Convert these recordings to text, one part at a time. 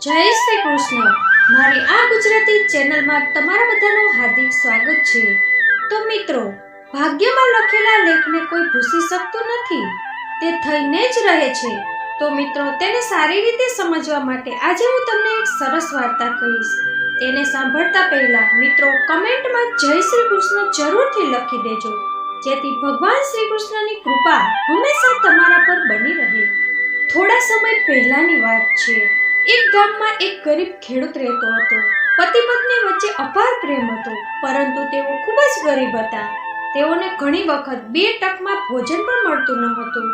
જય શ્રી કૃષ્ણ. મારી આ ગુજરાતી ચેનલમાં તમારા બધાનું હાર્દિક સ્વાગત છે. તો મિત્રો, ભાગ્યમાં લખેલા લેખને કોઈ ભૂસી શકતું નથી, તે થઈને જ રહે છે. તો મિત્રો, તેને સારી રીતે સમજવા માટે આજે હું તમને એક સરસ વાર્તા કહીશ. તેને સાંભળતા પહેલા મિત્રો કમેન્ટમાં જય શ્રી કૃષ્ણ જરૂરથી લખી દેજો, જેથી ભગવાન શ્રી કૃષ્ણની કૃપા હંમેશા તમારા પર બની રહે. થોડા સમય પહેલાની વાત છે. એક ગામમાં એક ગરીબ ખેડૂત રહેતો હતો. પતિ પત્ની વચ્ચે અપાર પ્રેમ હતો, પરંતુ તેઓ ખૂબ જ ગરીબ હતા. તેઓને ઘણી વખત બે ટકમાં ભોજન પણ મળતું ન હતું.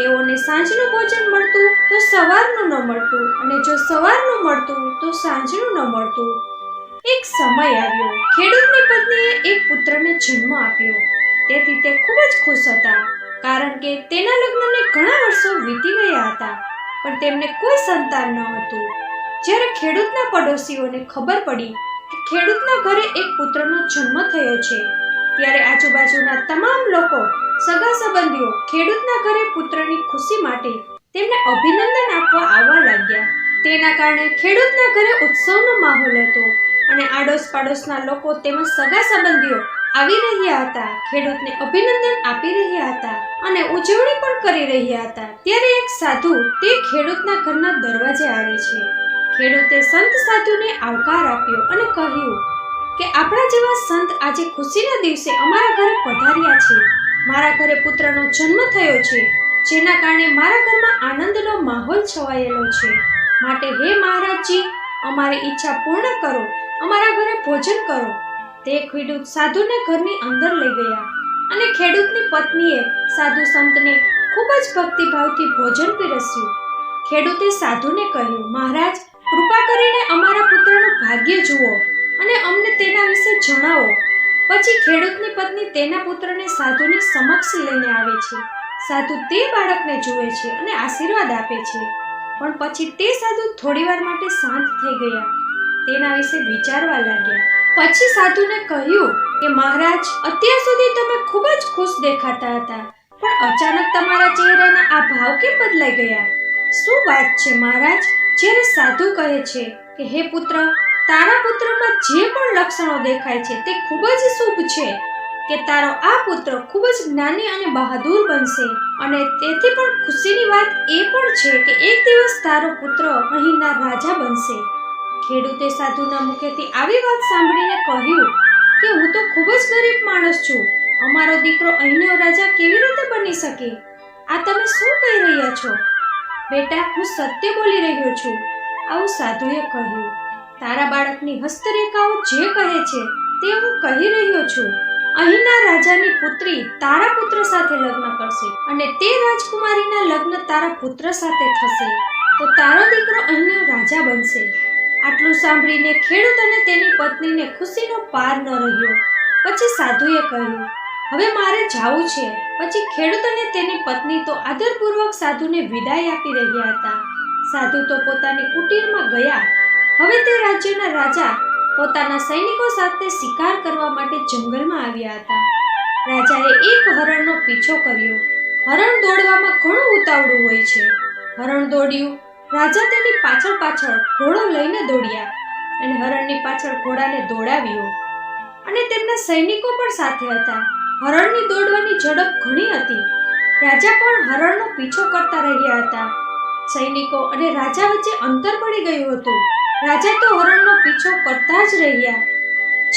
તેઓને સાંજનું ભોજન મળતું તો સવારનું ન મળતું, અને જો સવારનું મળતું તો સાંજનું ન મળતું. એક સમય આવ્યો, ખેડૂતની પત્નીએ એક પુત્રને જન્મ આપ્યો. તેથી તે ખૂબ જ ખુશ હતા, કારણ કે તેના લગ્નને ઘણા વર્ષો વીતી ગયા હતા, પણ તેમને કોઈ સંતાન ન હતું. જ્યારે ખેડૂતના પડોશીઓને ખબર પડી કે ખેડૂતના ઘરે એક પુત્રનો જન્મ થયો છે, ત્યારે આજુબાજુના તમામ લોકો, સગા સંબંધીઓ ખેડૂતના ઘરે પુત્રની ખુશી માટે તેમને અભિનંદન આપવા આવવા લાગ્યા. તેના કારણે ખેડૂતના ઘરે ઉત્સવનો માહોલ હતો, અને આડોશ પાડોશના લોકો તેમજ સગા સંબંધીઓ આવી રહ્યા હતા, ખેડૂતને અભિનંદન આપી રહ્યા હતા અને ઉજવણી પણ કરી રહ્યા હતા. ત્યારે એક સાધુ તે ખેડૂતના ઘરના દરવાજે આવે છે. ખેડૂતે સંત સાધુને આવકાર આપ્યો અને કહ્યું કે આપણા જેવા સંત આજે ખુશીના દિવસે અમારા ઘરે પધાર્યા છે. મારા ઘરે પુત્રનો જન્મ થયો છે, જેના કારણે મારા ઘરમાં આનંદનો માહોલ છવાયેલો છે. માટે હે મહારાજજી, અમારી ઈચ્છા પૂર્ણ કરો, અમારા ઘરે ભોજન કરો. તે ખેડૂત સાધુને ઘરની અંદર લઈ ગયા, અને ખેડૂતની પત્નીએ સાધુ સંતને ખૂબ જ ભક્તિભાવથી ભોજન પીરસ્યું. ખેડૂતે સાધુને કહ્યું, મહારાજ, કૃપા કરીને અમારા પુત્રનું ભાગ્ય જુઓ અને અમને તેના વિશે જણાવો. પછી ખેડૂતની પત્ની તેના પુત્રને સાધુની સમક્ષ લઈને આવે છે. સાધુ તે બાળકને જુએ છે અને આશીર્વાદ આપે છે, પણ પછી તે સાધુ થોડીવાર માટે શાંત થઈ ગયા, તેના વિશે વિચારવા લાગ્યા. પછી સાધુને કહ્યું કે મહારાજ, અત્યાર સુધી તમે ખૂબ જ ખુશ દેખાતા હતા, પણ અચાનક તમારા ચહેરાના આ ભાવ કેમ બદલાઈ ગયા? શું વાત છે મહારાજ? જ્યારે સાધુ કહે છે કે હે પુત્ર, તારા પુત્રમાં જે પણ લક્ષણો દેખાય છે તે ખૂબ જ શુભ છે, કે તારો આ પુત્ર ખૂબ જ જ્ઞાની અને બહાદુર બનશે, અને તેથી પણ ખુશીની વાત એ પણ છે કે એક દિવસ તારો પુત્ર અહીંના રાજા બનશે. ખેડૂતે સાધુના મુખેથી આવી વાત સાંભળીને કહ્યું કે હું તો ખૂબ જ ગરીબ માણસ છું, અમારો દીકરો અહીંનો રાજા કેવી રીતે બની શકે? આ તમે શું કહી રહ્યા છો? બેટા, હું સત્ય બોલી રહ્યો છું, આવું સાધુએ કહ્યું. તારા બાળકની હસ્તરેખાઓ જે કહે છે તે હું કહી રહ્યો છું. અહીંના રાજાની પુત્રી તારા પુત્ર સાથે લગ્ન કરશે, અને તે રાજકુમારીના લગ્ન તારા પુત્ર સાથે થશે, તો તારો દીકરો અહીંનો રાજા બનશે. આટલું સાંભળીને ખેડૂત અને તેની પત્નીને ખુશીનો પાર ન રહ્યો. પછી સાધુએ કહ્યું, હવે મારે જાવું છે. પછી ખેડૂત અને તેની પત્ની તો આદરપૂર્વક સાધુને વિદાય આપી રહ્યા હતા. સાધુ તો પોતાની કુટીરમાં ગયા. હવે તે રાજ્યના રાજા પોતાના સૈનિકો સાથે શિકાર કરવા માટે જંગલમાં આવ્યા હતા. રાજાએ એક હરણનો પીછો કર્યો. હરણ દોડવામાં ઘણું ઉતાવળું હોય છે. હરણ દોડ્યું. રાજા તેની પાછળ પાછળ ઘોડો લઈને દોડ્યા, અને હરણની પાછળ ઘોડાને દોડાવ્યો, અને તેમના સૈનિકો પણ સાથે હતા. હરણની દોડવાની ઝડપ ઘણી હતી. રાજા પણ હરણનો પીછો કરતા રહ્યા હતા. સૈનિકો અને રાજા વચ્ચે અંતર પડી ગયું હતું. રાજા તો હરણનો પીછો કરતા જ રહ્યા.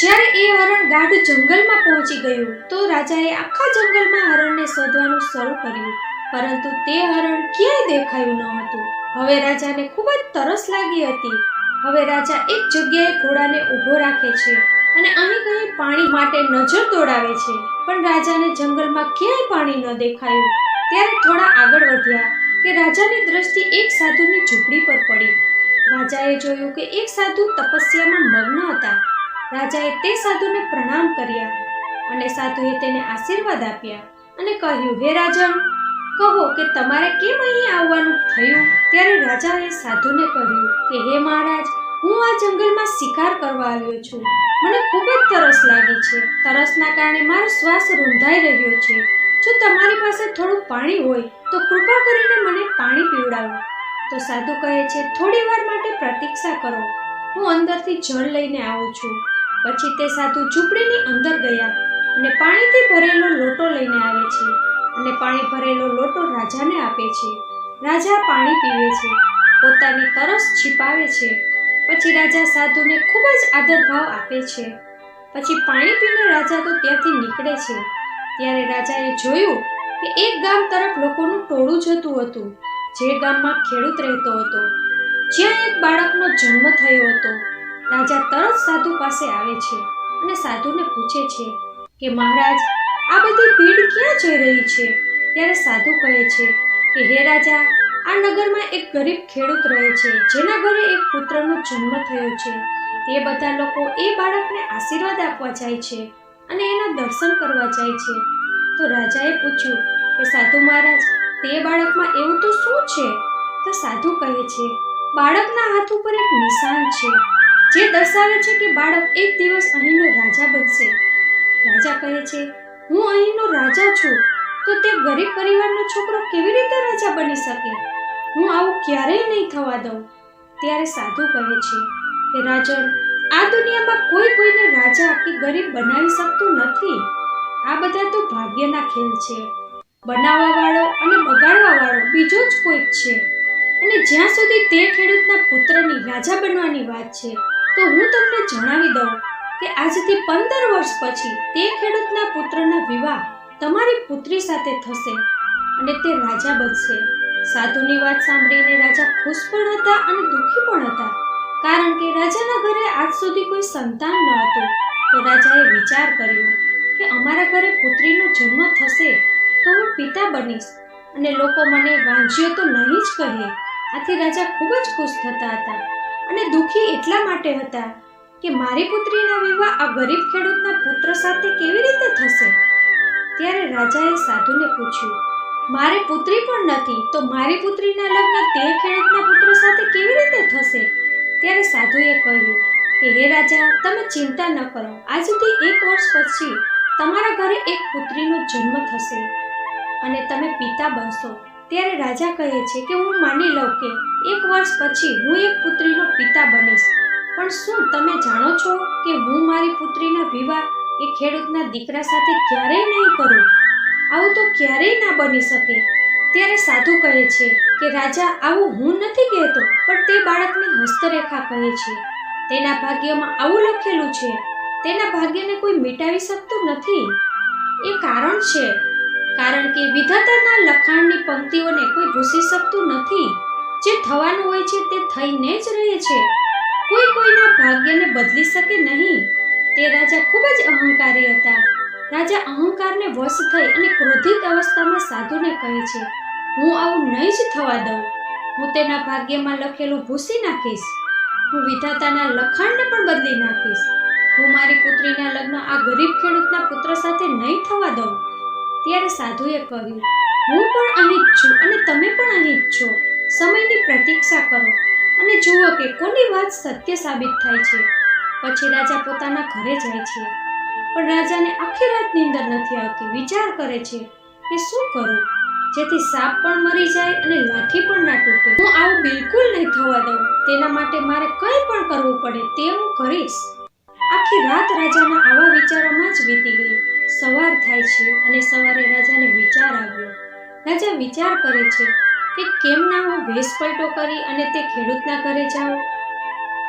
જ્યારે એ હરણ ગાઢ જંગલમાં પહોંચી ગયું, તો રાજાએ આખા જંગલમાં હરણને શોધવાનું શરૂ કર્યું, પરંતુ તે હરણ ક્યાંય દેખાયું ન હતું. હવે રાજાને ખૂબ જ તરસ લાગી હતી. હવે રાજા એક જગ્યાએ ઘોડાને ઊભો રાખે છે, અને અહીં કहीं પાણી માટે નજર દોડાવે છે, પણ રાજાને જંગલમાં ક્યાંય પાણી ન દેખાયું. ત્યારે થોડા આગળ વધ્યા કે રાજાની દ્રષ્ટિ એક સાધુની ઝૂંપડી પર પડી. રાજાએ જોયું કે એક સાધુ તપસ્યામાં મગ્ન હતા. રાજાએ તે સાધુને પ્રણામ કર્યા, અને સાધુએ તેને આશીર્વાદ આપ્યા અને કહ્યું, હે રાજન, કહો કે તમારે કેમ અહીં આવવાનું થયું? ત્યારે રાજાએ સાધુને કહ્યું કે હે મહારાજ, હું આ જંગલમાં શિકાર કરવા આવ્યો છું. મને ખૂબ જ તરસ લાગી છે. તરસના કારણે મારો શ્વાસ રૂંધાઈ રહ્યો છે. જો તમારી પાસે થોડું પાણી હોય તો કૃપા કરીને મને પાણી પીવડાવો. તો સાધુ કહે છે, થોડી વાર માટે પ્રતીક્ષા પ્રતીક્ષા કરો, હું અંદરથી જળ લઈને આવું છું. પછી તે સાધુ ઝૂંપડીની અંદર ગયા અને પાણીથી ભરેલો લોટો લઈને આવે છે અને પાણી ભરેલો લોટો રાજાને આપે છે. રાજા પાણી પીવે છે, પોતાની તરસ છીપાવે છે. પછી રાજા સાધુને ખૂબ જ આદરભાવ આપે છે. પછી પાણી પીને રાજા તો ત્યાંથી નીકળે છે. ત્યારે રાજાએ જોયું કે એક ગામ તરફ લોકોનું ટોળું જતું હતું, જે ગામમાં ખેડૂત રહેતો હતો, જ્યાં એક બાળકનો જન્મ થયો હતો. રાજા તરત સાધુ પાસે આવે છે અને સાધુને પૂછે છે કે મહારાજ, આ બધી ભીડ ક્યાં જઈ રહી છે? ત્યારે સાધુ કહે છે કે હે રાજા, આ નગરમાં એક ગરીબ ખેડૂત રહે છે, જેના ઘરે એક પુત્રનો જન્મ થયો છે. તે બધા લોકો એ બાળકને આશીર્વાદ આપવા જાય છે અને એના દર્શન કરવા જાય છે. તો રાજાએ પૂછ્યું કે સાધુ મહારાજ, તે બાળકમાં એવું તો શું છે? તો સાધુ કહે છે, બાળકના હાથ ઉપર એક નિશાન છે, જે દર્શાવે છે કે બાળક એક દિવસ અહીંનો રાજા બનશે. રાજા કહે છે, હું અહીંનો રાજા છું, તો તે ગરીબ પરિવારનો છોકરો કેવી રીતે રાજા બની શકે? હું આવું ક્યારેય નહીં થવા દઉં. ત્યારે સાધુ કહે છે કે રાજન, આ દુનિયામાં કોઈ કોઈને રાજા કે ગરીબ બનાવી શકતું નથી. આ બધા તો ભાગ્યના ખેલ છે. બનાવવા વાળો અને બગાડવા વાળો બીજો જ કોઈક છે. અને જ્યાં સુધી તે ખેડૂતના પુત્રની રાજા બનવાની વાત છે, તો હું તમને જણાવી દઉં કે આજથી 15 વર્ષ પછી તે ખેડૂતના પુત્રના વિવાહ તમારી પુત્રી સાથે થશે અને તે રાજા બનશે. સાધુની વાત સાંભળીને રાજા ખુશ પણ હતા અને દુઃખી પણ હતા, કારણ કે રાજાના ઘરે આજ સુધી કોઈ સંતાન ન હતું. તો રાજાએ વિચાર કર્યો કે અમારા ઘરે પુત્રીનો જન્મ થશે તો હું પિતા બનીશ અને લોકો મને વાંજ્યો તો નહીં જ કહે. આથી રાજા ખૂબ જ ખુશ થતા હતા અને દુઃખી એટલા માટે હતા કે મારી પુત્રીના વિવાહ આ ગરીબ ખેડૂતના પુત્ર સાથે કેવી રીતે થશે? ત્યારે રાજાએ સાધુને પૂછ્યું, મારે પુત્રી પણ નથી, તો મારી પુત્રીના લગ્ન તે ખેડૂતના પુત્ર સાથે કેવી રીતે થશે? ત્યારે સાધુએ કહ્યું કે હે રાજા, તમે ચિંતા ન કરો, આજથી 1 વર્ષ પછી તમારા ઘરે એક પુત્રીનો જન્મ થશે અને તમે પિતા બનશો. ત્યારે રાજા કહે છે કે હું માની લઉં કે 1 વર્ષ પછી હું એક પુત્રીનો પિતા બનીશ, પણ શું તમે જાણો છો કે હું મારી પુત્રીના વિવાહ એ ખેડૂતના દીકરા સાથે ક્યારેય નહીં કરું? આવું તો ક્યારેય ના બની શકે. ત્યારે સાધુ કહે છે કે રાજા, આવું હું નથી કહેતો, પણ તે બાળકની હસ્તરેખા કહે છે. તેના ભાગ્યમાં આવું લખેલું છે. તેના ભાગ્યને કોઈ મિટાવી શકતું નથી. એ કારણ છે, કારણ કે વિધાતાના લખાણની પંક્તિઓને કોઈ ભૂંસી શકતું નથી. જે થવાનું હોય છે તે થઈને જ રહે છે. કોઈ કોઈના ભાગ્યને બદલી શકે નહીં. તે રાજા ખૂબ જ અહંકારી હતા. રાજા અહંકારને વશ થઈ અને ક્રોધિત અવસ્થામાં સાધુને કહે છે, હું આવું નહીં જ થવા દઉં. હું તેના ભાગ્યમાં લખેલું ભૂંસી નાખીશ. હું વિધાતાના લખાણને પણ બદલી નાખીશ. હું મારી પુત્રીના લગ્ન આ ગરીબ ખેડૂતના પુત્ર સાથે નહીં થવા દઉં. ત્યારે સાધુએ કહ્યું, હું પણ અહીં જ છું અને તમે પણ અહીં જ છો. સમયની પ્રતીક્ષા કરો અને જુઓ કે કોની વાત સત્ય સાબિત થાય છે. પછી રાજા પોતાના ઘરે જાય છે, પણ રાજાને આખી રાત નીંદર નથી આવતી. વિચાર કરે છે કે શું કરું જેથી સાપ પણ મરી જાય અને લાઠી પણ ના તૂટે. હું આવું બિલકુલ નહીં થવા દઉં. તેના માટે મારે કંઈ પણ કરવું પડે તે હું કરીશ. આખી રાત રાજાના આવા વિચારોમાં જ વીતી ગઈ. સવાર થાય છે અને સવારે રાજાને વિચાર આવ્યો. રાજા વિચાર કરે છે કે કેમ ના હું વેશ પલટો કરી અને તે ખેડૂતના ઘરે જાઉં.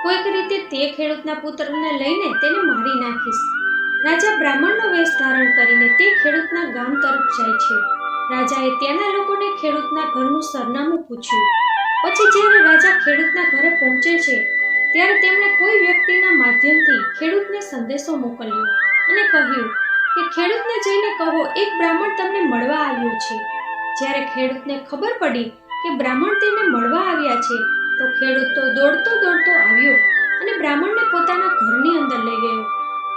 કોઈક રીતે તે ખેડૂતના પુત્રને લઈને તેને મારી નાખીશ. રાજા બ્રાહ્મણનો વેશ ધારણ કરીને તે ખેડૂતના ગામ તરફ જાય છે. રાજાએ ત્યાંના લોકોને ખેડૂતના ઘરનું સરનામું પૂછ્યું. પછી જ્યારે રાજા ખેડૂતના ઘરે પહોંચે છે, ત્યારે તેમણે કોઈ વ્યક્તિના માધ્યમથી ખેડૂતને સંદેશો મોકલ્યો અને કહ્યું કે ખેડૂતને જઈને કહો, એક બ્રાહ્મણ તમને મળવા આવ્યો છે. જ્યારે ખેડૂતને ખબર પડી કે બ્રાહ્મણ તેને મળવા આવ્યા છે, તો ખેડૂત તો દોડતો દોડતો આવ્યો અને બ્રાહ્મણને પોતાના ઘરની અંદર લઈ ગયો.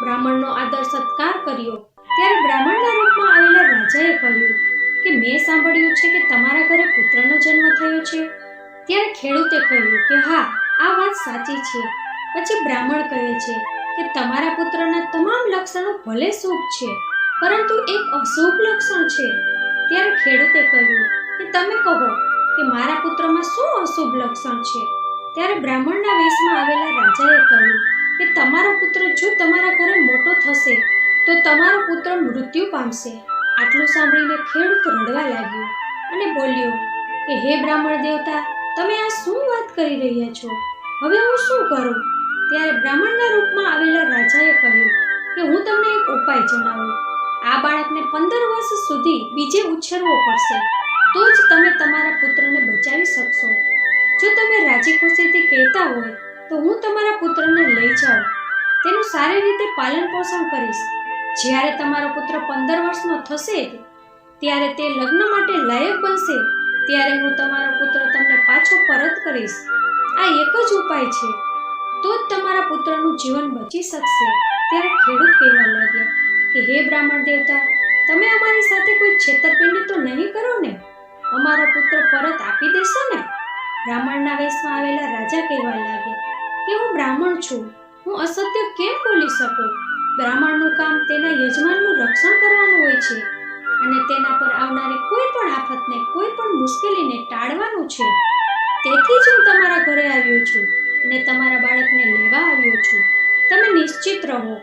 બ્રાહ્મણનો આદર સત્કાર કર્યો. ત્યારે બ્રાહ્મણના રૂપમાં આવેલા રાજાએ કહ્યું કે મેં સાંભળ્યું છે કે તમારા ઘરે પુત્રનો જન્મ થયો છે. ત્યારે ખેડૂતે કહ્યું કે હા, આ વાત સાચી છે. પછી બ્રાહ્મણ કહે છે કે તમારા પુત્રના તમામ લક્ષણો ભલે શુભ છે, પરંતુ એક અશુભ લક્ષણ છે. ત્યારે ખેડૂતે કહ્યું કે તમે કહો કે મારા પુત્રમાં શું અશુભ લક્ષણ છે. ત્યારે બ્રાહ્મણના વેશમાં કે તમારો પુત્ર જો તમારા ઘરે મોટો થશે તો તમારો પુત્ર મૃત્યુ પામશે. આટલું સાંભળીને ખેડૂત રડવા લાગ્યો અને બોલ્યો કે હે બ્રાહ્મણ દેવતા, તમે આ શું વાત કરી રહ્યા છો? હવે હું શું કરું? ત્યારે બ્રાહ્મણના રૂપમાં આવેલા રાજાએ કહ્યું કે હું તમને એક ઉપાય જણાવું. આ બાળકને 15 વર્ષ સુધી બીજે ઉછેરવો પડશે, તો જ તમે તમારા પુત્રને બચાવી શકશો. જો તમે રાજી ખુશીથી કહેતા હોય તો હું તમારા પુત્રને લઈ જાઉં, તેનું સારી રીતે પાલન પોષણ કરીશ. જ્યારે તમારો પુત્ર 15 વર્ષનો થશે ત્યારે તે લગ્ન માટે લાયક બનશે, ત્યારે હું તમારો પુત્ર તમને પાછો પરત કરીશ. આ એક જ ઉપાય છે, તો જ તમારા પુત્રનું જીવન બચી શકશે. ત્યારે ખેડૂત કહેવા લાગ્યા કે હે બ્રાહ્મણ દેવતા, તમે અમારી સાથે કોઈ છેતરપિંડી તો નહીં કરો ને? અમારો પુત્ર પરત આપી દેશો ને? બ્રાહ્મણના વેશમાં આવેલા રાજા કહેવા લાગ્યા કે હું બ્રાહ્મણ છું, હું અસત્ય કેમ બોલી શકું? બ્રાહ્મણનું કામ તેના યજમાનનું રક્ષણ કરવાનું હોય છે અને તેના પર આવનારી કોઈ પણ આફતને, કોઈ પણ મુશ્કેલીને ટાળવાનું છે. તેથી જ હું તમારા ઘરે આવ્યો છું અને તમારા બાળકને લેવા આવ્યો છું. તમે નિશ્ચિત રહો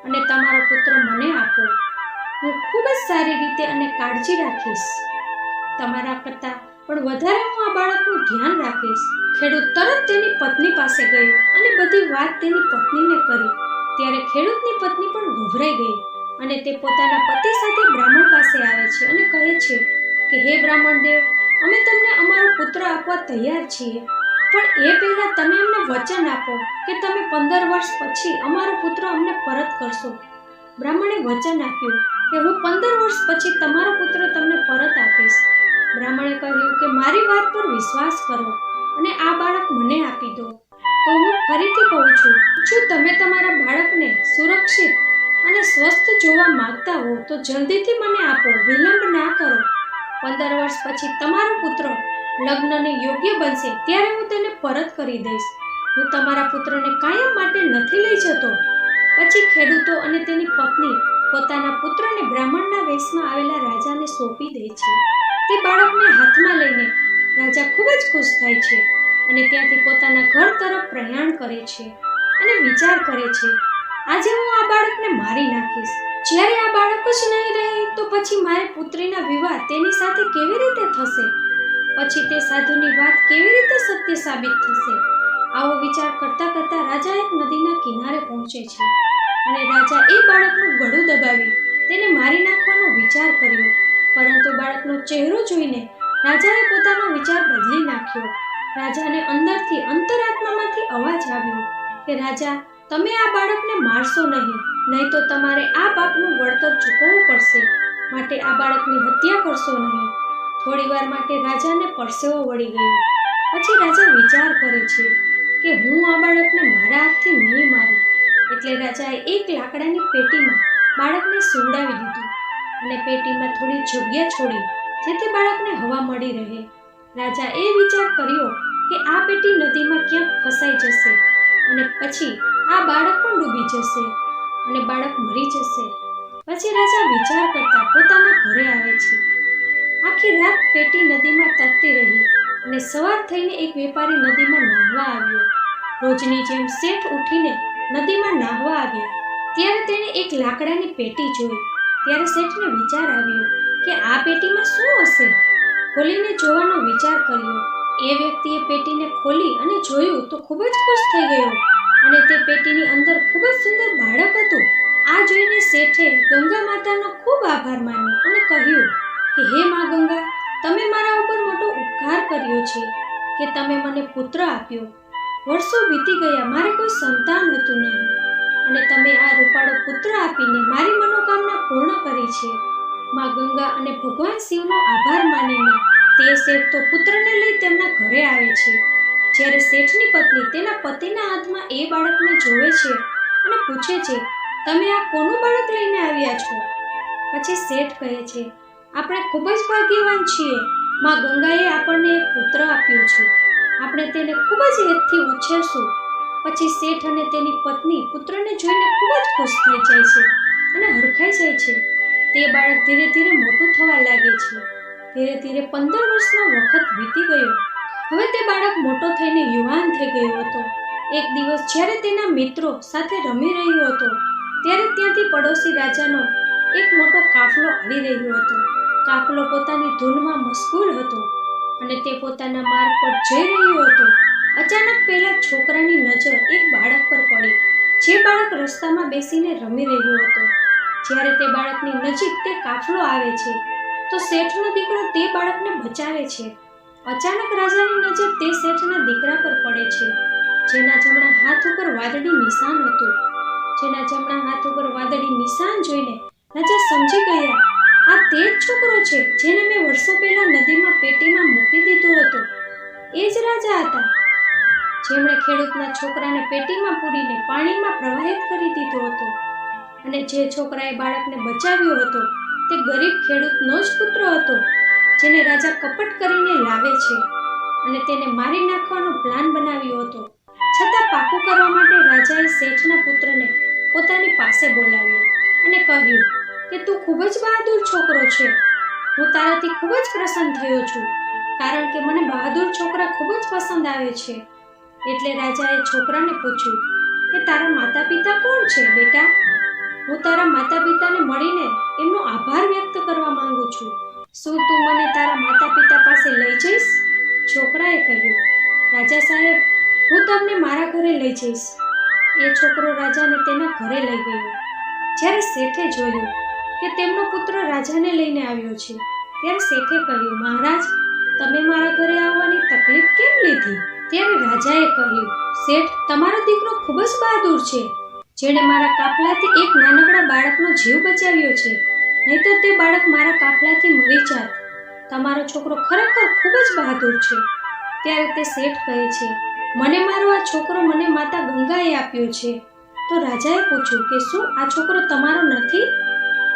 અને તમારો પુત્ર મને આપો. હું ખૂબ જ સારી રીતે અને કાળજી રાખીશ. તમારા કરતાં પણ વધારે હું આ બાળકનું ધ્યાન રાખીશ. ખેડૂત તરત તેની પત્ની પાસે ગયો અને બધી વાત તેની પત્નીને કરી. ત્યારે ખેડૂતની પત્ની પણ ગભરાઈ ગઈ અને તે પોતાના પતિ સાથે બ્રાહ્મણ પાસે આવે છે અને કહે છે કે હે બ્રાહ્મણ દેવ, અમે તમને અમારો પુત્ર આપવા તૈયાર છીએ, પણ એ પહેલા તમે અમને વચન આપો કે તમે 15 વર્ષ પછી અમારો પુત્ર અમને પરત કરશો. બ્રાહ્મણે વચન આપ્યું કે હું 15 વર્ષ પછી તમારો પુત્ર તમને પરત આપીશ. બ્રાહ્મણે કહ્યું કે મારી વાત પર વિશ્વાસ કરો અને આ બાળક મને આપી દો. તો હું ફરીથી કહું છું, જો તમે તમારા બાળકને સુરક્ષિત અને સ્વસ્થ જોવા માંગતા હો તો જલ્દીથી મને આપો, વિલંબ ના કરો. 15 વર્ષ પછી તમારો પુત્ર લગ્નને યોગ્ય બનશે ત્યારે હું તેને પરત કરી દઈશ. હું તમારા પુત્રને કાયમ માટે નથી લઈ જતો. પછી ખેડૂતો અને તેની પત્ની પોતાના પુત્રને બ્રાહ્મણના વેશમાં આવેલા રાજાને સોંપી દે છે. તે બાળકને હાથમાં લઈને રાજા ખૂબ જ ખુશ થાય છે અને ત્યાંથી પોતાના ઘર તરફ પ્રયાણ કરે છે અને વિચાર કરે છે, આજે હું આ બાળકને મારી નાખીશ. જ્યારે આ બાળક જ નહીં રહે તો પછી મારી પુત્રીના વિવાહ તેની સાથે કેવી રીતે થશે? પછી તે સાધુની વાત કેવી રીતે સત્ય સાબિત થશે? આવો વિચાર કરતા કરતા રાજા એક નદીના કિનારે પહોંચે છે અને રાજા એ બાળકનું ગળું દબાવી તેને મારી નાખવાનો વિચાર કર્યો, પરંતુ બાળકનો ચહેરો જોઈને રાજાએ પોતાનો વિચાર બદલી નાખ્યો. રાજાને અંદરથી, અંતરાત્મામાંથી અવાજ આવ્યો કે રાજા, તમે આ બાળકને મારશો નહીં તો તમારે આ પાપનું વળતર ચૂકવવું પડશે. માટે આ બાળકની હત્યા કરશો નહીં. થોડી વાર માટે રાજાને પરસેવો વળી ગયો. પછી રાજા વિચાર કરે છે કે હું આ બાળકને મારા હાથથી નહીં મારું. એટલે રાજાએ એક લાકડાની પેટીમાં બાળકને સુવડાવી દીધું અને પેટીમાં થોડી જગ્યા છોડી જેથી બાળકને હવા મળી રહે. રાજા એ વિચાર કર્યો કે આ પેટી નદીમાં ક્યાંક ફસાઈ જશે અને પછી આ બાળક પણ ડૂબી જશે અને બાળક મરી જશે. પછી રાજા વિચાર કરતા પોતાના ઘરે આવે છે. આખી રાત પેટી નદીમાં તરતી રહી અને સવાર થઈને એક વેપારી નદીમાં નાહવા આવ્યો. રોજની જેમ શેઠ ઉઠીને નદીમાં નાહવા આવ્યા. ત્યારે તેણે એક લાકડાની પેટી જોઈ. ત્યારે શેઠને વિચાર આવ્યો કે આ પેટીમાં શું હશે? ખોલીને જોવાનો વિચાર કર્યો. એ વ્યક્તિએ પેટીને ખોલી અને જોયું તો ખૂબ જ ખુશ થઈ ગયો અને તે પેટીની અંદર ખૂબ જ સુંદર બાળક હતું. આ જોઈને શેઠે ગંગા માતાનો ખૂબ આભાર માન્યો અને કહ્યું કે હે મા ગંગા, તમે મારા ઉપર મોટો ઉપકાર કર્યો છે કે તમે મને પુત્ર આપ્યો. વર્ષો વીતી ગયા, મારે કોઈ સંતાન હતું નહીં અને તમે આ રૂપાળો પુત્ર આપીને મારી મનોકામના પૂર્ણ કરી છે. મા ગંગા અને ભગવાન શિવનો આભાર માનીને તે શેઠ તો પુત્રને લઈ તેમના ઘરે આવે છે. જ્યારે શેઠની પત્ની તેના પતિના હાથમાં એ બાળકને જોવે છે અને પૂછે છે, તમે આ કોનું બાળક લઈને આવ્યા છો? પછી શેઠ કહે છે, આપણે ખૂબ જ ભાગ્યવાન છીએ. મા ગંગાએ આપણને એક પુત્ર આપ્યો છે. આપણે તેને ખૂબ જ હેતથી ઉછેરશું. પછી શેઠ અને તેની પત્ની પુત્રને જોઈને ખૂબ જ ખુશ થઈ જાય છે અને હરખાઈ જાય છે. તે બાળક ધીરે ધીરે મોટું થવા લાગે છે. ધીરે ધીરે 15 વર્ષનો વખત વીતી ગયો. હવે તે બાળક મોટો થઈને યુવાન થઈ ગયો હતો. એક દિવસ જ્યારે તેના મિત્રો સાથે રમી રહ્યો હતો ત્યારે ત્યાંથી પડોશી રાજાનો એક મોટો કાફલો આવી રહ્યો હતો. કાફલો પોતાની ધૂનમાં મશગુલ હતો અને તે પોતાના માર્ગ પર જઈ રહ્યો હતો. અચાનક પેલા છોકરાની નજર એક બાળક પર પડી, જે બાળક રસ્તામાં બેસીને રમી રહ્યો હતો. જ્યારે તે બાળકની નજીક તે કાફલો આવે છે તો શેઠનો દીકરો તે બાળકને બચાવે છે. અચાનક રાજાની નજર તે શેઠના દીકરા પર પડે છે, જેના જમણા હાથ ઉપર વાદળી નિશાન હતું. જેના જમણા હાથ ઉપર વાદળી નિશાન જોઈને રાજા સમજી ગયા, આ તે જ છોકરો છે જેને મેં વર્ષો પહેલા નદીમાં પેટીમાં મૂકી દીધો હતો. એ જ રાજા હતા જેમણે ખેડૂતના છોકરાને પેટીમાં પૂરીને પાણીમાં પ્રવાહિત કરી દીધો હતો. અને જે છોકરાએ બાળકને બચાવ્યો હતો તે ગરીબ ખેડૂતનો જ પુત્ર હતો, જેને રાજા કપટ કરીને લાવે છે અને તેને મારી નાખવાનો પ્લાન બનાવ્યો હતો. છતાં પાકું કરવા માટે રાજાએ શેઠના પુત્રને પોતાની પાસે બોલાવ્યો અને કહ્યું કે તું ખૂબ જ બહાદુર છોકરો છે. હું તારાથી ખૂબ જ પ્રસન્ન થયો છું, કારણ કે મને બહાદુર છોકરા ખૂબ જ પસંદ આવે છે. એટલે રાજાએ છોકરાને પૂછ્યું કે તારા માતા પિતા કોણ છે બેટા? હું તારા માતા પિતાને મળીને એમનો આભાર વ્યક્ત કરવા માંગુ છું. શું તું મને તારા માતા પિતા પાસે લઈ જઈશ? છોકરાએ કહ્યું, રાજા સાહેબ, હું તમને મારા ઘરે લઈ જઈશ. એ છોકરો રાજાને તેના ઘરે લઈ ગયો. જ્યારે શેઠે જોયું કે તેમનો પુત્ર રાજાને લઈને આવ્યો છે ત્યારે શેઠે કહ્યું, મહારાજ, તમે મારા ઘરે આવવાની તકલીફ કેમ લીધી? ત્યારે રાજાએ કહ્યું, શેઠ, તમારો દીકરો ખૂબ જ બહાદુર છે, જેણે મારા કાફલાથી એક નાનકડા બાળકનો જીવ બચાવ્યો છે. નહીં તો તે બાળક મારા કાફલાથી મરી જાત. તમારો છોકરો ખરેખર ખૂબ જ બહાદુર છે. ત્યારે તે શેઠ કહે છે, મને મારો આ છોકરો મને માતા ગંગાએ આપ્યો છે. તો રાજાએ પૂછ્યું કે શું આ છોકરો તમારો નથી?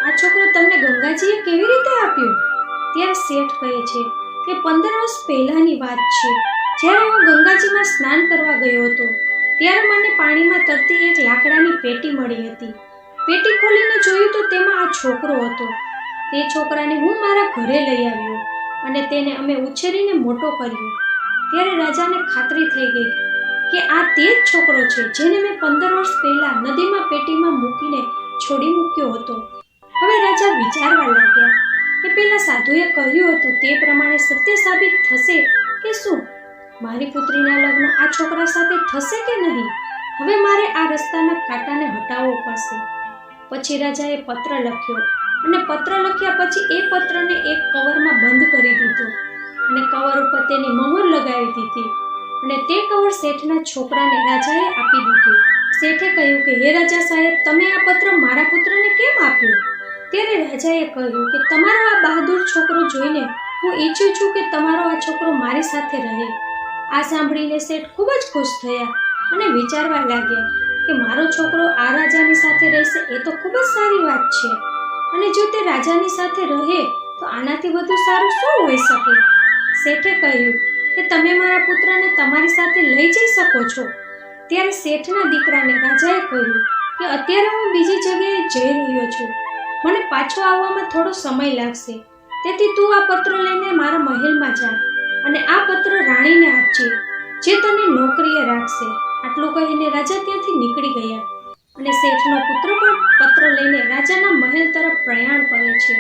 આ છોકરો તમને ગંગાજીએ કેવી રીતે આપ્યો? ત્યારે શેઠ કહે છે કે 15 વર્ષ પહેલાની વાત છે, જ્યારે હું ગંગાજીમાં સ્નાન કરવા ગયો હતો ત્યારે મને પાણીમાં તરતી એક લાકડાની પેટી મળી હતી. પેટી ખોલીને જોયું તો તેમાં આ છોકરો હતો. તે છોકરાને હું મારા ઘરે લઈ આવ્યો અને તેને અમે ઉછેરીને મોટો કર્યો. ત્યારે રાજાને ખાતરી થઈ ગઈ કે આ તે જ છોકરો છે જેને મેં 15 વર્ષ પહેલા નદીમાં પેટીમાં મૂકીને છોડી મૂક્યો હતો. હવે રાજા વિચારવા લાગ્યા કે પેલા સાધુએ કહ્યું હતું તે પ્રમાણે સત્ય સાબિત થશે કે શું? મારી પુત્રીના લગ્ન આ છોકરા સાથે થશે કે નહીં? હવે મારે આ રસ્તાના કાંટાને હટાવવો પડશે. પછી રાજાએ પત્ર લખ્યો અને પત્ર લખ્યા પછી એ પત્રને એક કવરમાં બંધ કરી દીધો અને કવર ઉપર તેની મહોર લગાવી દીધી અને તે કવર શેઠના છોકરાને રાજાએ આપી દીધું. શેઠે કહ્યું કે હે રાજા સાહેબ, તમે આ પત્ર મારા પુત્રને કેમ આપ્યો? ત્યારે રાજાએ કહ્યું કે તમારો આ બહાદુર છોકરો જોઈને હું ઈચ્છું છું કે તમારો આ છોકરો મારી સાથે રહે. આ સાંભળીને શેઠ ખૂબ જ ખુશ થયા અને વિચારવા લાગ્યા કે મારો છોકરો આ રાજાની સાથે રહેશે એ તો ખૂબ જ સારી વાત છે, અને જો તે રાજાની સાથે રહે તો આનાથી વધુ સારું શું હોઈ શકે? શેઠે કહ્યું કે તમે મારા પુત્રને તમારી સાથે લઈ જઈ શકો છો. ત્યારે શેઠના દીકરાને રાજાએ કહ્યું કે અત્યારે હું બીજી જગ્યાએ જઈ રહ્યો છું, મને પાછો આવવામાં થોડો સમય લાગશે, તેથી તું આ પત્ર લઈને મારા મહેલમાં જા અને આ પત્ર રાણીને આપજે, જે તને નોકરીએ રાખશે. આટલું કહીને રાજા ત્યાંથી નીકળી ગયા અને શેઠનો પુત્ર પણ પત્ર લઈને રાજાના મહેલ તરફ પ્રયાણ કરે છે.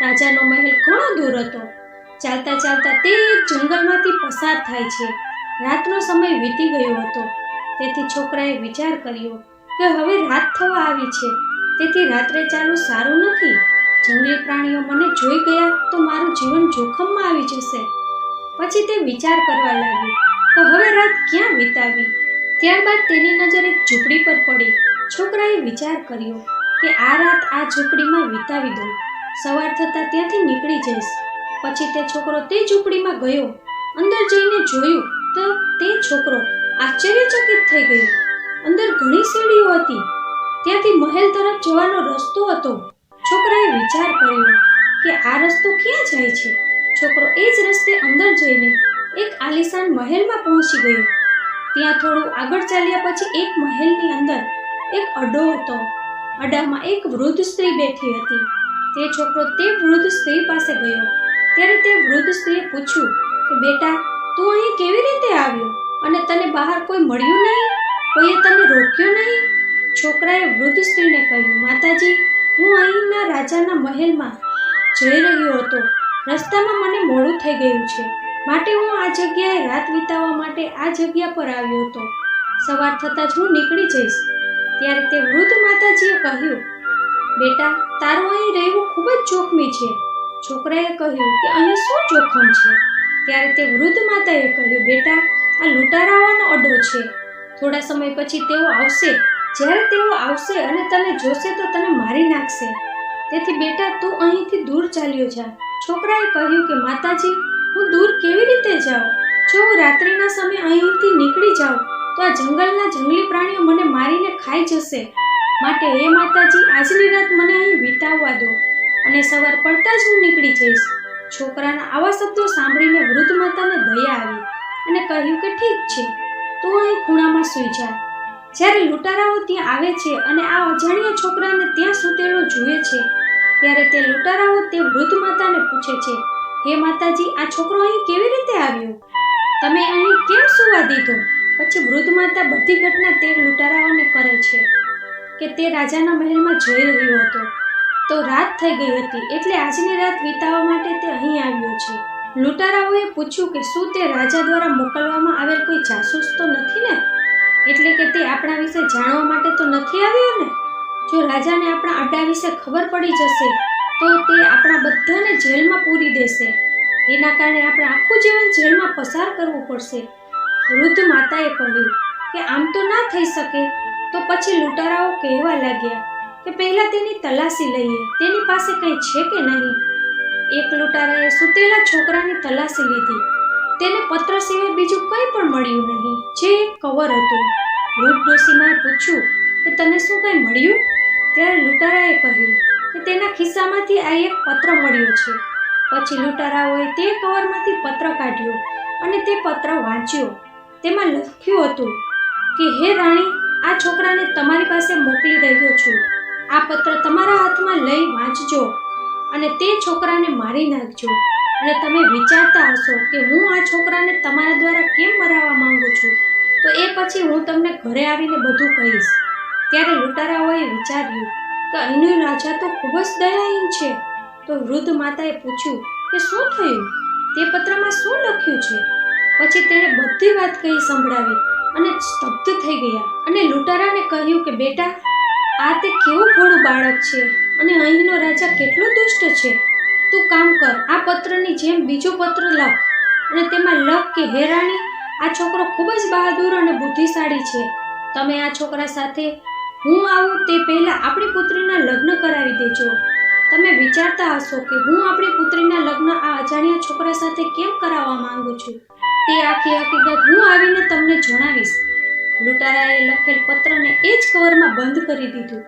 રાજાનો મહેલ ઘણો દૂર હતો. ચાલતા ચાલતા તે એક જંગલમાંથી પસાર થાય છે. રાતનો સમય વીતી ગયો હતો, તેથી છોકરાએ વિચાર કર્યો કે હવે રાત થવા આવી છે, તેથી રાત્રે ચાલવું સારું નથી. જંગલી પ્રાણીઓ મને જોઈ ગયા તો મારું જીવન જોખમમાં આવી જશે. પછી તે વિચાર કરવા લાગ્યો કે હવે રાત ક્યાં વિતાવી. ત્યારબાદ તેની નજર એક ઝૂંપડી પર પડી. છોકરાએ વિચાર કર્યો કે આ રાત આ ઝૂંપડીમાં વિતાવી દઉં, સવાર થતાં ત્યાંથી નીકળી જઈશ. પછી તે છોકરો તે ઝૂંપડીમાં ગયો. અંદર જઈને જોયું તો તે છોકરો આશ્ચર્યચકિત થઈ ગયો. અંદર ઘણી સીડીઓ હતી, ત્યાંથી મહેલ તરફ જવાનો રસ્તો હતો. છોકરાએ વિચાર કર્યો કે આ રસ્તો ક્યાં જાય છે. છોકરો એ જ રસ્તે અંદર જઈને એક આલીશાન મહેલમાં પહોંચી ગયો. ત્યાં થોડું આગળ ચાલ્યા પછી એક મહેલની અંદર એક અડ્ડો હતો. અડ્ડામાં એક વૃદ્ધ સ્ત્રી બેઠી હતી. તે છોકરો તે વૃદ્ધ સ્ત્રી પાસે ગયો. ત્યારે તે વૃદ્ધ સ્ત્રીએ પૂછ્યું કે બેટા, તું અહીં કેવી રીતે આવ્યો અને તને બહાર કોઈ મળ્યું નહીં? છોકરાએ વૃદ્ધ સ્ત્રીને કહ્યું, માતાજી, હું અહીંના રાજાના મહેલમાં જઈ રહ્યો હતો. રસ્તામાં મને મોડું થઈ ગયું છે, માટે હું આ જગ્યાએ રાત વિતાવવા માટે આ જગ્યા પર આવ્યો હતો. સવાર થતાં જ હું નીકળી જઈશ. ત્યારે તે વૃદ્ધ માતાજીએ કહ્યું, બેટા, તારું અહીં રહેવું ખૂબ જ જોખમી છે. છોકરાએ કહ્યું કે અહીં શું જોખમ છે? ત્યારે તે વૃદ્ધ માતાએ કહ્યું, બેટા, આ લૂંટારાઓનો અડ્ડો છે. થોડા સમય પછી તેઓ આવશે. જ્યારે તેઓ આવશે અને તને જોશે તો તને મારી નાખશે. તેથી બેટા, તું અહીંથી દૂર ચાલ્યો જા. છોકરાએ કહ્યું કે માતાજી, હું દૂર કેવી રીતે જાઉં? જો હું રાત્રિના સમયે અહીંથી નીકળી જાઉં તો આ જંગલના જંગલી પ્રાણીઓ મને મારીને ખાઈ જશે. માટે હે માતાજી, આજની રાત મને અહીં વિતાવવા દો અને સવાર પડતા જ હું નીકળી જઈશ. છોકરાના આવા શબ્દો સાંભળીને વૃદ્ધ માતાને દયા આવી અને કહ્યું કે ઠીક છે, તું અહીં ખૂણામાં સૂઈ જા. જ્યારે લૂંટારાઓ ત્યાં આવે છે અને આ અજાણ્યા છોકરાને ત્યાં સૂતેલો જુએ છે, ત્યારે તે લૂંટારાઓ તે વૃદ્ધ માતાને પૂછે છે, હે માતાજી, આ છોકરો અહીં કેવી રીતે આવ્યો? તમે અહીં કેમ સૂવા દીધો? પછી વૃદ્ધ માતા બધી ઘટના તે લૂંટારાઓને કરે છે કે તે રાજાના મહેલમાં જઈ રહ્યો હતો તો રાત થઈ ગઈ હતી, એટલે આજની રાત વિતાવવા માટે તે અહીં આવ્યો છે. લૂંટારાઓએ પૂછ્યું કે શું તે રાજા દ્વારા મોકલવામાં આવેલ કોઈ જાસૂસ તો નથી ને? એટલે કે તે આપણા વિશે જાણવા માટે તો નથી આવ્યો ને? જો રાજાને આપણા અડ્ડા વિશે ખબર પડી જશે તો તે આપણા બધાને જેલમાં પૂરી દેશે. એના કારણે આપણે આખું જીવન જેલમાં પસાર કરવું પડશે. વૃદ્ધ માતાએ કહ્યું કે આમ તો ના થઈ શકે. તો પછી લૂંટારાઓ કહેવા લાગ્યા કે પહેલા તેની તલાશી લઈએ, તેની પાસે કંઈ છે કે નહીં. એક લૂંટારાએ સૂતેલા છોકરાની તલાશી લીધી. તેને પત્ર સિવાય બીજું કંઈ પણ મળ્યું નહીં, જે એક કવર હતું. વૃદ્ધ ડોશીમાએ પૂછ્યું કે તને શું કંઈ મળ્યું? ત્યારે લૂંટારાએ કહ્યું કે તેના ખિસ્સામાંથી આ એક પત્ર મળ્યો છે. પછી લૂંટારાઓએ તે કવરમાંથી પત્ર કાઢ્યો અને તે પત્ર વાંચ્યો. તેમાં લખ્યું હતું કે હે રાણી, આ છોકરાને તમારી પાસે મોકલી રહ્યો છું. આ પત્ર તમારા હાથમાં લઈ વાંચજો અને તે છોકરાને મારી નાખજો. અને તમે વિચારતા હશો કે હું આ છોકરાને તમારા દ્વારા કેમ મરાવવા માંગુ છું, તો એ પછી હું તમને ઘરે આવીને બધું કહીશ. ત્યારે લૂંટારાઓએ વિચાર્યું કે અહીંનો રાજા તો ખૂબ જ દયાહીન છે. તો વૃદ્ધ માતાએ પૂછ્યું કે શું થયું? તે પત્રમાં શું લખ્યું છે? પછી તેણે બધી વાત કહી સંભળાવી અને સ્તબ્ધ થઈ ગયા અને લૂંટારાને કહ્યું કે બેટા, આ તે કેવું ભોળું બાળક છે અને અહીંનો રાજા કેટલો દુષ્ટ છે. તું કામ કર, આ પત્રની જેમ બીજો પત્ર લખ અને તેમાં લખ કે હે રાણી, આ છોકરો ખૂબ જ બહાદુર અને બુદ્ધિશાળી છે. તમે આ છોકરા સાથે હું આવું તે પહેલા આપણી પુત્રીના લગ્ન કરાવી દેજો. તમે વિચારતા હશો કે હું આપણી પુત્રીના લગ્ન આ અજાણ્યા છોકરા સાથે કેમ કરાવવા માંગુ છું. તે આખી હકીકત હું આવીને તમને જણાવીશ. લૂંટારાએ લખેલ પત્રને એ જ કવરમાં બંધ કરી દીધું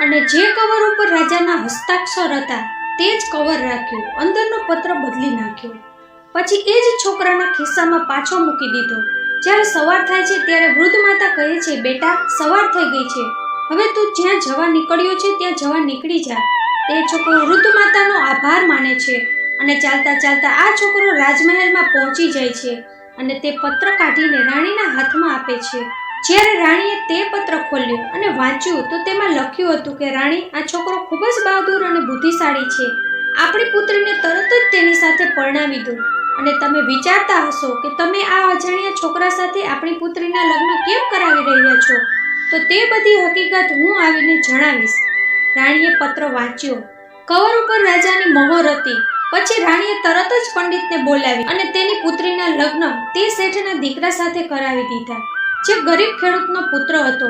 અને જે કવર ઉપર રાજાના હસ્તાક્ષર હતા તે જ કવર રાખ્યું. અંદરનો પત્ર બદલી નાખ્યો. પછી એ જ છોકરાના ખિસ્સામાં પાછો મૂકી દીધો. જ્યારે સવાર થાય છે ત્યારે વૃદ્ધ માતા કહે છે, બેટા, સવાર થઈ ગઈ છે, હવે તું જ્યાં જવા નીકળ્યો છે ત્યાં જવા નીકળી જા. તે છોકરો વૃદ્ધ માતાનો આભાર માને છે અને ચાલતા ચાલતા આ છોકરો રાજમહેલમાં પહોંચી જાય છે અને તે પત્ર કાઢીને રાણીના હાથમાં આપે છે. જ્યારે રાણીએ તે પત્ર ખોલ્યું અને વાંચ્યું તો તેમાં લખ્યું હતું કે રાણી, આ છોકરો ખૂબ જ બહાદુર અને બુદ્ધિશાળી છે. આપણી પુત્રીને તરત જ તેની સાથે પરણાવી દો. અને તમે વિચારતા હશો કે તમે આ અજાણ્યા છોકરા સાથે આપણી પુત્રીના લગ્ન કેમ કરાવી રહ્યા છો, તો તે બધી હકીકત હું આવીને જણાવીશ. રાણીએ પત્ર વાંચ્યો. કવર ઉપર રાજાની મહોર હતી. પછી રાણીએ તરત જ પંડિતને બોલાવી અને તેની પુત્રીના લગ્ન તે શેઠના દીકરા સાથે કરાવી દીધા, જે ગરીબ ખેડૂતનો પુત્ર હતો.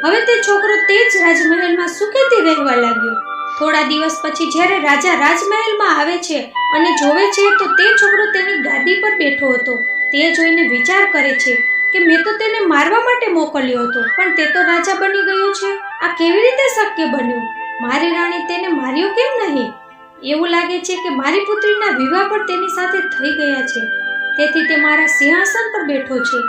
હવે તે છોકરો તે જ રાજમહેલમાં સુખેથી રહેવા લાગ્યો. થોડા દિવસ પછી જ્યારે રાજા રાજમહેલમાં આવે છે અને જોવે છે તો તે છોકરો તેની ગાદી પર બેઠો હતો. તે જોઈને વિચાર કરે છે કે મેં તો તેને મારવા માટે મોકલ્યો હતો, પણ તે તો રાજા બની ગયો છે. આ કેવી રીતે શક્ય બન્યું? મારી રાણી તેને માર્યો કેમ નહીં? એવું લાગે છે કે મારી પુત્રીના વિવાહ પણ તેની સાથે થઈ ગયા છે, તેથી તે મારા સિંહાસન પર બેઠો છે.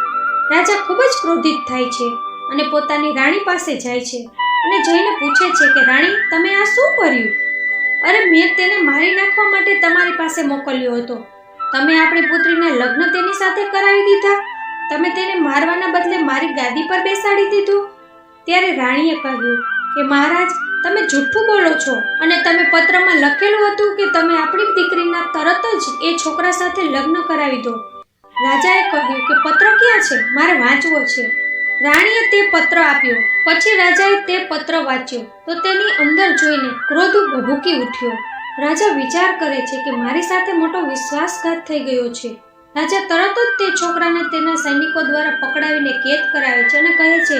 રાજા ખૂબ જ ક્રોધિત થાય છે અને પોતાની રાણી પાસે જાય છે અને જઈને પૂછે છે કે રાણી, તમે આ શું કર્યું? અરે, મેં તેને મારી નાખવા માટે તમારી પાસે મોકલ્યો હતો. તમે આપણી પુત્રીના લગ્ન તેની સાથે કરાવી દીધા. તમે તેને મારવાના બદલે મારી ગાદી પર બેસાડી દીધું. ત્યારે રાણીએ કહ્યું કે મહારાજ, તમે જૂઠું બોલો છો અને તમે પત્રમાં લખેલું હતું કે તમે આપણી દીકરીના તરત જ એ છોકરા સાથે લગ્ન કરાવી દો. રાજાએ કહ્યું કે પત્ર ક્યાં છે? મારે વાંચવો છે. રાણીએ તે પત્ર આપ્યો. પછી રાજાએ તે પત્ર વાંચ્યો તો તેની અંદર જોઈને ક્રોધ ભભૂકી ઉઠ્યો. રાજા વિચાર કરે છે કે મારી સાથે મોટો વિશ્વાસઘાત થઈ ગયો છે. રાજા તરત જ તે છોકરાને તેના સૈનિકો દ્વારા પકડાવીને કેદ કરાવે છે અને કહે છે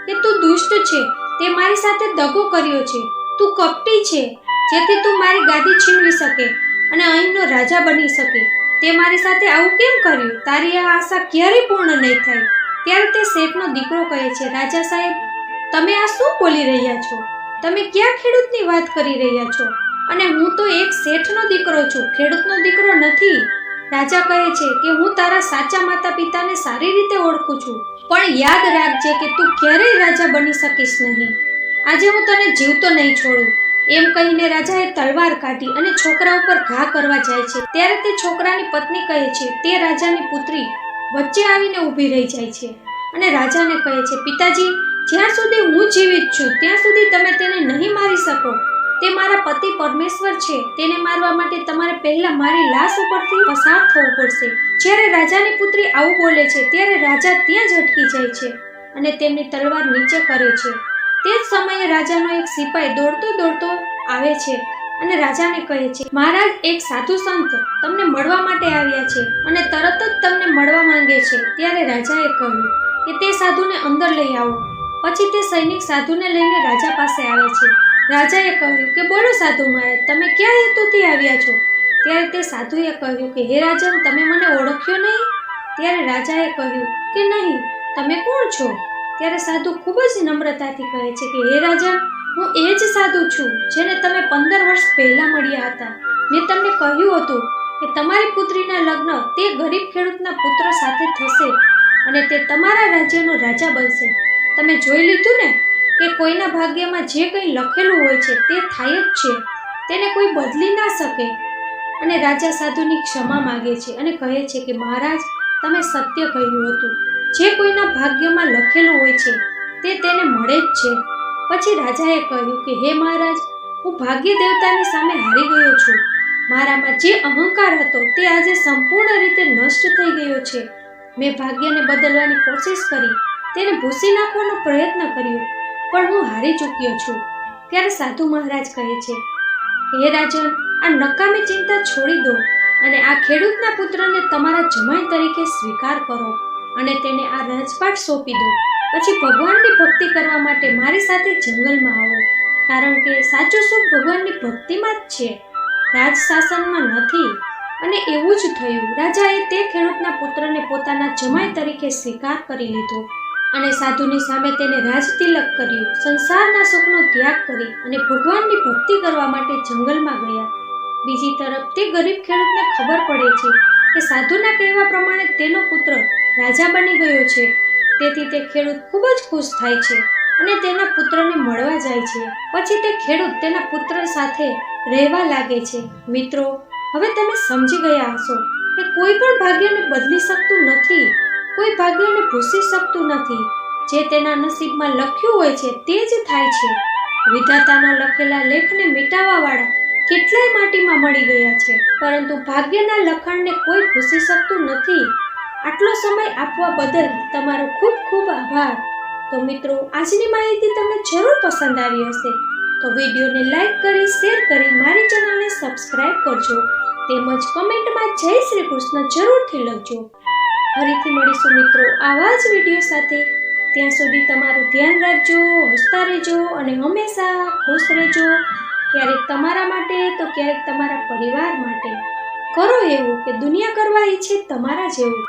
કે તું દુષ્ટ છે, તે મારી સાથે દગો કર્યો છે, તું કપટી છે, જેથી તું મારી ગાદી છીનવી શકે અને અહીંનો રાજા બની શકે. તે મારી સાથે આવું કેમ કર્યું? તારી આ આશા ક્યારેય પૂર્ણ નહીં થાય. ત્યારે તે શેઠનો દીકરો કહે છે, રાજા સાહેબ, તમે આ શું બોલી રહ્યા છો? તમે ક્યાં ખેડૂતની વાત કરી રહ્યા છો? અને હું તો એક શેઠનો દીકરો છું, ખેડૂતનો દીકરો નથી. રાજા કહે છે કે હું તારા સાચા માતા પિતાને સારી રીતે ઓળખું છું, પણ યાદ રાખજે કે તું ક્યારેય રાજા બની શકીશ નહીં. આજે હું તને જીવતો નહીં છોડું. એમ કહીને રાજાએ તલવાર કાઢી અને છોકરા ઉપર ઘા કરવા જાય છે. ત્યારે તે છોકરાની પત્ની કહે છે, તે રાજાની પુત્રી વચ્ચે આવીને ઊભી રહી જાય છે અને રાજાને કહે છે, પિતાજી, જ્યાં સુધી હું જીવિત છું ત્યાં સુધી તમે તેને નહીં મારી શકો. તે મારા પતિ પરમેશ્વર છે. તેને મારવા માટે તમારે પહેલા મારી લાશ ઉપરથી પસાર થવું પડશે. જ્યારે રાજાની પુત્રી આવું બોલે છે ત્યારે રાજા ત્યાં જ અટકી જાય છે અને તેમની તલવાર નીચે કરે છે. તે જ સમયે રાજાનો એક સિપાઈ દોડતો દોડતો આવે છે અને રાજાને કહે છે, મહારાજ, એક સાધુ સંત તમને મળવા માટે આવ્યા છે અને તરત જ તમને મળવા માંગે છે. ત્યારે રાજાએ કહ્યું કે તે સાધુને અંદર લઈ આવો. પછી તે સૈનિક સાધુને લઈને રાજા પાસે આવે છે. રાજાએ કહ્યું કે બોલો સાધુ મહારાજ, તમે ક્યાં હેતુથી આવ્યા છો? ત્યારે તે સાધુએ કહ્યું કે હે રાજન, તમે મને ઓળખ્યો નહીં? ત્યારે રાજાએ કહ્યું કે નહીં, તમે કોણ છો? ત્યારે સાધુ ખૂબ જ નમ્રતાથી કહે છે કે હે રાજન, હું એ જ સાધુ છું જેને તમે 15 વર્ષ પહેલા મળ્યા હતા. મેં તમને કહ્યું હતું કે તમારી પુત્રીના લગ્ન તે ગરીબ ખેડૂતના પુત્ર સાથે થશે અને તે તમારા રાજ્યનો રાજા બનશે. તમે જોઈ લીધું ને કે કોઈના ભાગ્યમાં જે કંઈ લખેલું હોય છે તે થાય જ છે, તેને કોઈ બદલી ના શકે. અને રાજા સાધુની ક્ષમા માંગે છે અને કહે છે કે મહારાજ, તમે સત્ય કહ્યું હતું. જે કોઈના ભાગ્યમાં લખેલું હોય છે તે તેને મળે જ છે. પછી રાજાએ કહ્યું કે હે મહારાજ, હું ભાગ્ય દેવતાની સામે હારી ગયો છું. મારામાં જે અહંકાર હતો તે આજે સંપૂર્ણ રીતે નષ્ટ થઈ ગયો છે. મેં ભાગ્યને બદલવાની કોશિશ કરી, તેને ભૂંસી નાખવાનો પ્રયત્ન કર્યો, પણ હું હારી ચૂક્યો છું. ત્યારે સાધુ મહારાજ કહે છે, હે રાજન, આ નકામી ચિંતા છોડી દો અને આ ખેડૂતના પુત્રને તમારા જમાઈ તરીકે સ્વીકાર કરો અને તેને આ રાજપાટ સોંપી દો. પછી ભગવાનની ભક્તિ કરવા માટે મારી સાથે જંગલમાં આવો, કારણ કે સાચું સુખ ભગવાનની ભક્તિમાં જ છે, રાજ શાસનમાં નથી. અને એવું જ થયું. રાજાએ તે ખેડૂતના પુત્રને પોતાના જમાઈ તરીકે સ્વીકાર કરી લીધો અને સાધુની સામે તેને રાજતિલક કર્યું. સંસારના સુખનો ત્યાગ કરી અને ભગવાનની ભક્તિ કરવા માટે જંગલમાં ગયા. બીજી તરફ તે ગરીબ ખેડૂતને ખબર પડે છે કે સાધુના કહેવા પ્રમાણે તેનો પુત્ર રાજા બની ગયો છે. તેથી તે ખેડૂત ખૂબ જ ખુશ થાય છે અને તેના પુત્રને મળવા જાય છે. પછી તે ખેડૂત તેના પુત્ર સાથે રહેવા લાગે છે. મિત્રો, હવે તમે સમજી ગયા હશો કે કોઈ પણ ભાગ્યને બદલી શકતું નથી, કોઈ ભાગ્યને ભૂંસી શકતું નથી. જે તેના નસીબમાં લખ્યું હોય છે તે જ થાય છે. વિધાતાના લખેલા લેખને મિટાવવા વાળા કેટલાય માટીમાં મળી ગયા છે, પરંતુ ભાગ્યના લખાણને કોઈ ભૂંસી શકતું નથી. આટલો સમય આપવા બદલ તમારો ખૂબ ખૂબ આભાર. તો મિત્રો, આજની માહિતી તમને જરૂર પસંદ આવી હશે, તો વિડીયોને લાઈક કરી, શેર કરી, મારી ચેનલને સબસ્ક્રાઇબ કરજો. તેમજ કમેન્ટમાં જય શ્રી કૃષ્ણ જરૂરથી લખજો. ફરીથી મળીશું મિત્રો આવા જ વિડીયો સાથે. ત્યાં સુધી તમારું ધ્યાન રાખજો, હસતા રહેજો અને હંમેશા ખુશ રહેજો. ક્યારેક તમારા માટે તો ક્યારેક તમારા પરિવાર માટે. કરો એવું કે દુનિયા કરવા ઈચ્છે તમારા જેવું.